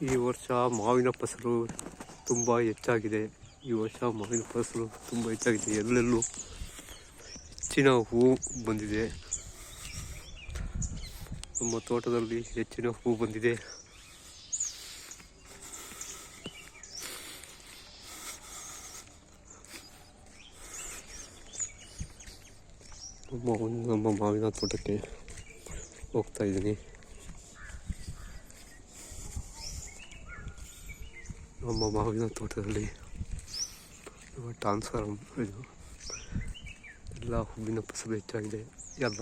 ಈ ವರ್ಷ ಮಾವಿನ ಫಸಲು ತುಂಬ ಹೆಚ್ಚಾಗಿದೆ. ಎಲ್ಲೆಲ್ಲೂ ಹೆಚ್ಚಿನ ಹೂವು ಬಂದಿದೆ. ನಮ್ಮ ತೋಟದಲ್ಲಿ ಹೆಚ್ಚಿನ ಹೂವು ಬಂದಿದೆ. ನಮ್ಮ ಮಾವಿನ ತೋಟಕ್ಕೆ ಹೋಗ್ತಾ ಇದ್ದೀನಿ. ನಮ್ಮ ಮಾವಿನ ತೋಟದಲ್ಲಿ ಟ್ರಾನ್ಸ್ಫಾರ್ಮ್ ಇದು ಎಲ್ಲ ಹೂವಿನ ಫಸಲು ಹೆಚ್ಚಾಗಿದೆ. ಎಲ್ಲ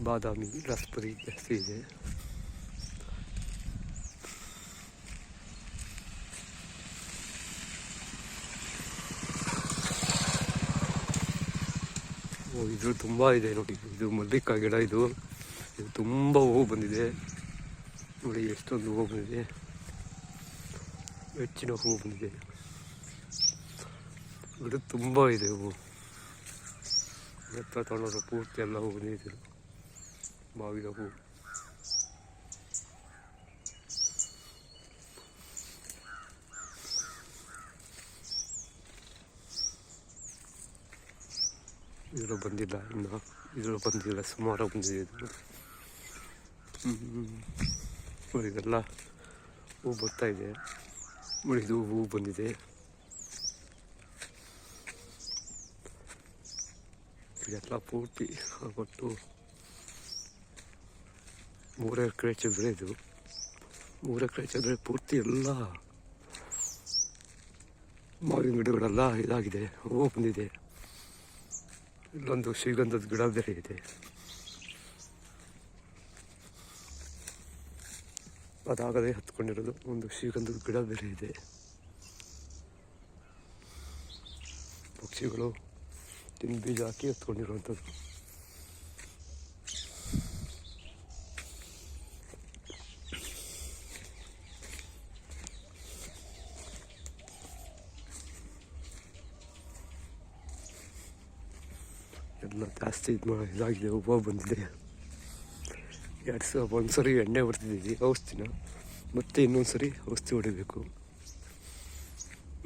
ಬಾದಾಮಿ ರಾಸ್ಪರಿ ಜಾಸ್ತಿ ಇದೆ. ಇದು ತುಂಬ ಇದೆ ನೋಡಿ. ಇದು ಮಲ್ಲಿಕಾ ಗಿಡ. ಇದು ತುಂಬ ಹೂವು ಬಂದಿದೆ ನೋಡಿ. ಎಷ್ಟೊಂದು ಹೂವು ಬಂದಿದೆ, ಹೆಚ್ಚಿನ ಹೂವು ಬಂದಿದೆ. ಗಿಡ ತುಂಬ ಇದೆ ಹೂವು. ಎತ್ತ ತಗೊಂಡ್ರೆ ಪೂರ್ತಿ ಎಲ್ಲ ಹೂವು ಬಂದಿದೆ. ಮಾವಿನ ಹೂವು ಇದರ ಬಂದಿಲ್ಲ ಇನ್ನು. ಸುಮಾರು ಬಂದಿದೆ ಇದು. ಇದೆಲ್ಲ ಹೂ ಬರ್ತಾ ಇದೆ. ಇದು ಹೂ ಬಂದಿದೆ. ಇದೆಲ್ಲ ಪೂರ್ತಿ ಒಟ್ಟು 3 ಎಕರೆ ಚದರ. ಇದು 3 ಎಕರೆ ಚದರ ಪೂರ್ತಿ ಎಲ್ಲ ಮಾವಿನ ಗಿಡಗಳೆಲ್ಲ ಇದಾಗಿದೆ, ಹೂ ಬಂದಿದೆ. ಇಲ್ಲೊಂದು ಶ್ರೀಗಂಧದ ಗಿಡ ಬೇರೆ ಇದೆ. ಅದಾಗದೆ ಹತ್ಕೊಂಡಿರೋದು ಒಂದು ಶ್ರೀಗಂಧದ ಗಿಡ ಬೇರೆ ಇದೆ. ಪಕ್ಷಿಗಳು ತಿಂದು ಬೀಜ ಹಾಕಿ ಹತ್ಕೊಂಡಿರುವಂಥದ್ದು. ಎಲ್ಲ ಜಾಸ್ತಿ ಇದಾಗಿದೆ, ಹೂವು ಬಂದಿದೆ. ಒಂದ್ಸರಿ ಎಣ್ಣೆ ಹೊಡೆದಿದ್ದೀವಿ ಔಷಧಿನ, ಮತ್ತೆ ಇನ್ನೊಂದ್ಸರಿ ಔಷಧಿ ಹೊಡಿಬೇಕು.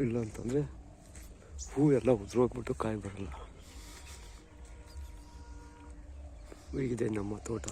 ಇಲ್ಲ ಅಂತಂದರೆ ಹೂ ಎಲ್ಲ ಉದುರೋಗ್ಬಿಟ್ಟು ಕಾಯಿ ಬರಲ್ಲ. ಹೀಗಿದೆ ನಮ್ಮ ತೋಟ.